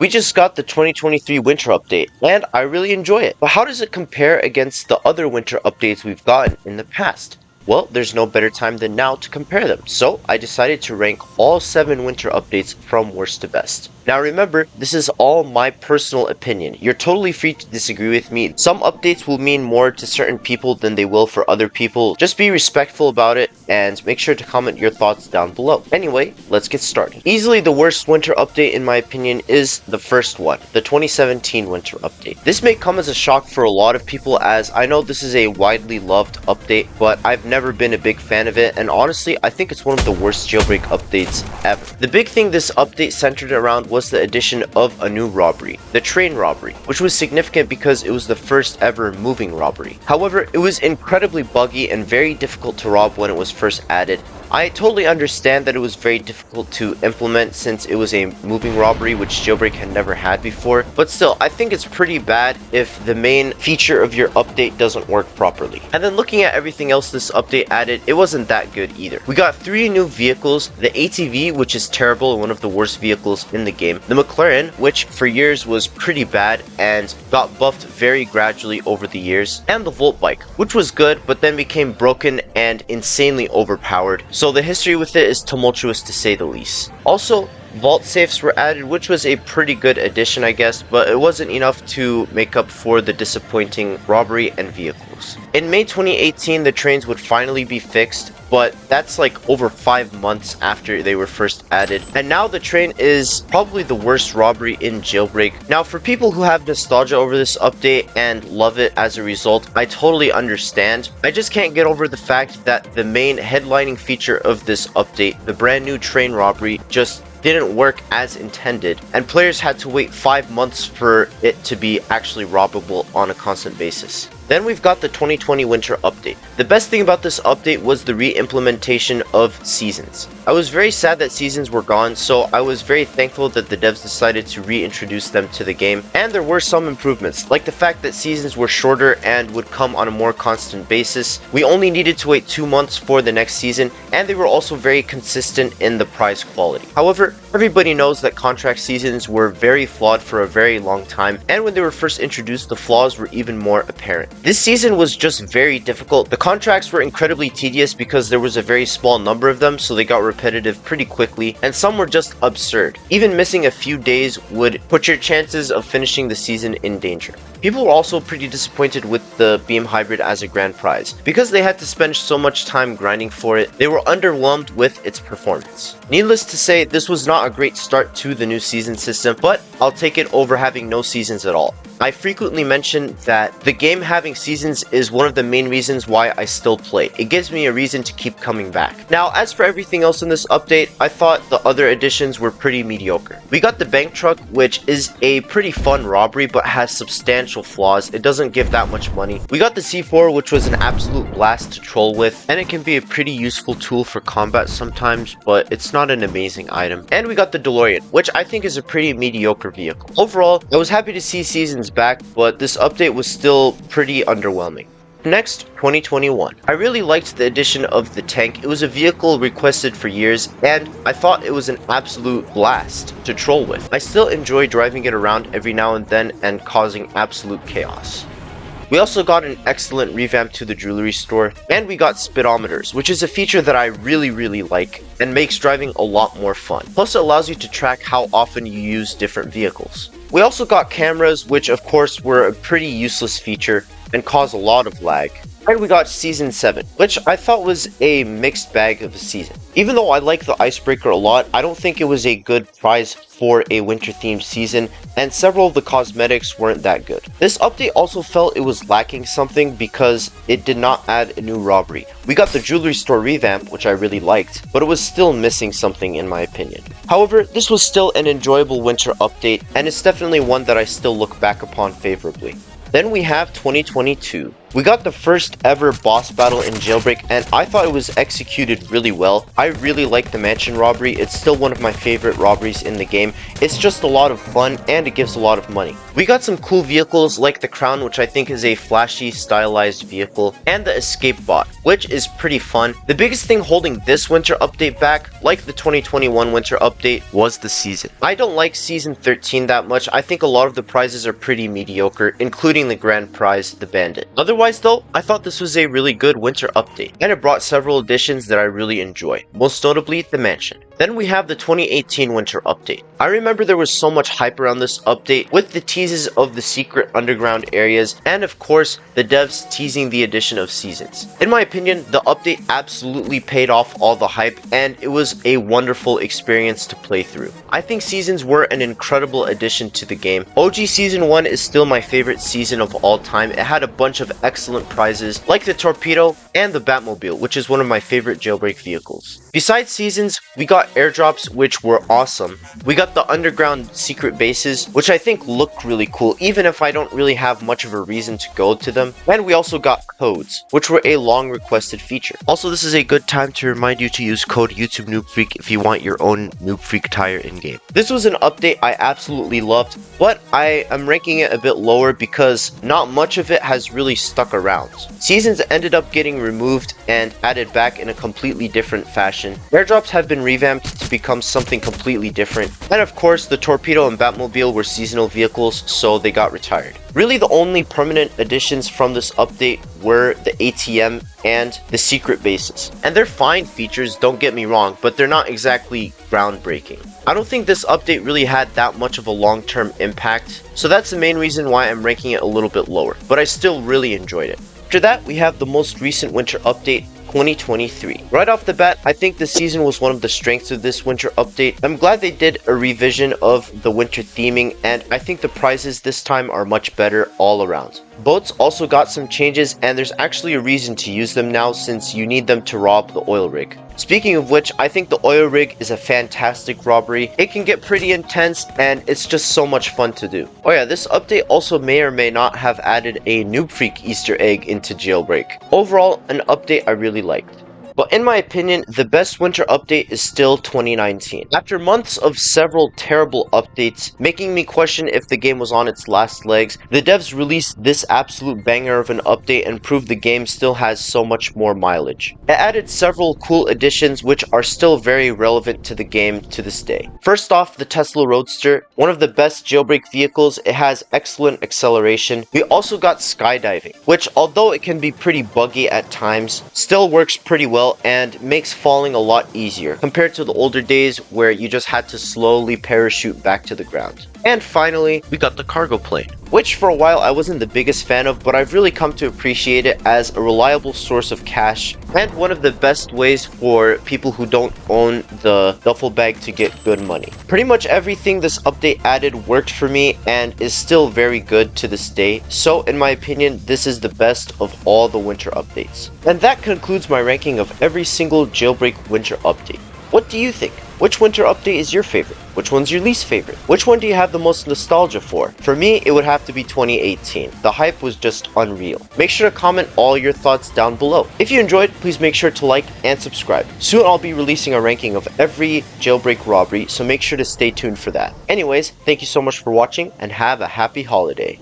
We just got the 2023 winter update, and I really enjoy it. But how does it compare against the other winter updates we've gotten in the past? Well, there's no better time than now to compare them, so I decided to rank all 7 winter updates from worst to best. Now remember, this is all my personal opinion. You're totally free to disagree with me. Some updates will mean more to certain people than they will for other people. Just be respectful about it and make sure to comment your thoughts down below. Anyway, let's get started. Easily the worst winter update in my opinion is the first one, the 2017 winter update. This may come as a shock for a lot of people, as I know this is a widely loved update, but I've never been a big fan of it, and honestly I think it's one of the worst jailbreak updates ever. The big thing this update centered around was the addition of a new robbery, the train robbery, which was significant because it was the first ever moving robbery. However, it was incredibly buggy and very difficult to rob when it was first added. I totally understand that it was very difficult to implement since it was a moving robbery which Jailbreak had never had before, but still, I think it's pretty bad if the main feature of your update doesn't work properly. And then looking at everything else this update added, it wasn't that good either. We got 3 new vehicles, the ATV, which is terrible and one of the worst vehicles in the game, the McLaren, which for years was pretty bad and got buffed very gradually over the years, and the Volt bike, which was good but then became broken and insanely overpowered. So the history with it is tumultuous to say the least. Also, vault safes were added, which was a pretty good addition I guess, but it wasn't enough to make up for the disappointing robbery and vehicles. In May 2018 the trains would finally be fixed, but that's like over 5 months after they were first added, and now the train is probably the worst robbery in Jailbreak. Now for people who have nostalgia over this update and love it as a result, I totally understand. I just can't get over the fact that the main headlining feature of this update, the brand new train robbery, just didn't work as intended, and players had to wait 5 months for it to be actually robbable on a constant basis. Then we've got the 2020 winter update. The best thing about this update was the re-implementation of seasons. I was very sad that seasons were gone, so I was very thankful that the devs decided to reintroduce them to the game, and there were some improvements, like the fact that seasons were shorter and would come on a more constant basis. We only needed to wait 2 months for the next season, and they were also very consistent in the prize quality. However, everybody knows that contract seasons were very flawed for a very long time, and when they were first introduced, the flaws were even more apparent. This season was just very difficult. The contracts were incredibly tedious because there was a very small number of them, so they got repetitive pretty quickly, and some were just absurd. Even missing a few days would put your chances of finishing the season in danger. People were also pretty disappointed with the Beam Hybrid as a grand prize. Because they had to spend so much time grinding for it, they were underwhelmed with its performance. Needless to say, this was not a great start to the new season system, but I'll take it over having no seasons at all. I frequently mention that the game having seasons is one of the main reasons why I still play. It gives me a reason to keep coming back. Now, as for everything else in this update, I thought the other additions were pretty mediocre. We got the bank truck, which is a pretty fun robbery but has substantial flaws. It doesn't give that much money. We got the C4, which was an absolute blast to troll with, and it can be a pretty useful tool for combat sometimes, but it's not an amazing item. And we got the DeLorean, which I think is a pretty mediocre vehicle. Overall, I was happy to see seasons back, but this update was still pretty underwhelming. Next, 2021. I really liked the addition of the tank. It was a vehicle requested for years, and I thought it was an absolute blast to troll with. I still enjoy driving it around every now and then and causing absolute chaos. We also got an excellent revamp to the jewelry store, and we got speedometers, which is a feature that I really like and makes driving a lot more fun. Plus it allows you to track how often you use different vehicles. We also got cameras, which of course were a pretty useless feature and cause a lot of lag. And we got Season 7, which I thought was a mixed bag of a season. Even though I like the icebreaker a lot, I don't think it was a good prize for a winter themed season, and several of the cosmetics weren't that good. This update also felt it was lacking something because it did not add a new robbery. We got the jewelry store revamp, which I really liked, but it was still missing something in my opinion. However, this was still an enjoyable winter update, and it's definitely one that I still look back upon favorably. Then we have 2022. We got the first ever boss battle in Jailbreak, and I thought it was executed really well. I really like the mansion robbery. It's still one of my favorite robberies in the game. It's just a lot of fun, and it gives a lot of money. We got some cool vehicles like the Crown, which I think is a flashy, stylized vehicle, and the Escape Bot, which is pretty fun. The biggest thing holding this winter update back, like the 2021 winter update, was the season. I don't like Season 13 that much. I think a lot of the prizes are pretty mediocre, including the grand prize, the Bandit. Otherwise though, I thought this was a really good winter update, and it brought several additions that I really enjoy, most notably the mansion. Then we have the 2018 winter update. I remember there was so much hype around this update with the teases of the secret underground areas and of course the devs teasing the addition of seasons. In my opinion, the update absolutely paid off all the hype and it was a wonderful experience to play through. I think seasons were an incredible addition to the game. OG Season 1 is still my favorite season of all time. It had a bunch of excellent prizes like the torpedo and the Batmobile, which is one of my favorite Jailbreak vehicles. Besides seasons, we got airdrops, which were awesome. We got the underground secret bases, which I think look really cool, even if I don't really have much of a reason to go to them. And we also got codes, which were a long requested feature. Also, this is a good time to remind you to use code YouTube Noob Freak if you want your own Noob Freak tire in-game. This was an update I absolutely loved, but I am ranking it a bit lower because not much of it has really stuck around. Seasons ended up getting removed and added back in a completely different fashion. Airdrops have been revamped to become something completely different. And of course, the torpedo and Batmobile were seasonal vehicles, so they got retired. Really, the only permanent additions from this update were the ATM and the secret bases. And they're fine features, don't get me wrong, but they're not exactly groundbreaking. I don't think this update really had that much of a long-term impact, so that's the main reason why I'm ranking it a little bit lower, but I still really enjoyed it. After that, we have the most recent winter update, 2023. Right off the bat, I think this season was one of the strengths of this winter update. I'm glad they did a revision of the winter theming, and I think the prizes this time are much better all around. Boats also got some changes, and there's actually a reason to use them now since you need them to rob the oil rig. Speaking of which, I think the oil rig is a fantastic robbery. It can get pretty intense and it's just so much fun to do. Oh yeah, this update also may or may not have added a Noob Freak Easter egg into Jailbreak. Overall, an update I really liked. But in my opinion, the best winter update is still 2019. After months of several terrible updates, making me question if the game was on its last legs, the devs released this absolute banger of an update and proved the game still has so much more mileage. It added several cool additions which are still very relevant to the game to this day. First off, the Tesla Roadster, one of the best Jailbreak vehicles. It has excellent acceleration. We also got skydiving, which although it can be pretty buggy at times, still works pretty well and makes falling a lot easier compared to the older days where you just had to slowly parachute back to the ground. And finally, we got the cargo plane, which for a while I wasn't the biggest fan of, but I've really come to appreciate it as a reliable source of cash and one of the best ways for people who don't own the duffel bag to get good money. Pretty much everything this update added worked for me and is still very good to this day, so in my opinion, this is the best of all the winter updates. And that concludes my ranking of every single Jailbreak winter update. What do you think? Which winter update is your favorite? Which one's your least favorite? Which one do you have the most nostalgia for? For me, it would have to be 2018. The hype was just unreal. Make sure to comment all your thoughts down below. If you enjoyed, please make sure to like and subscribe. Soon I'll be releasing a ranking of every Jailbreak robbery, so make sure to stay tuned for that. Anyways, thank you so much for watching and have a happy holiday.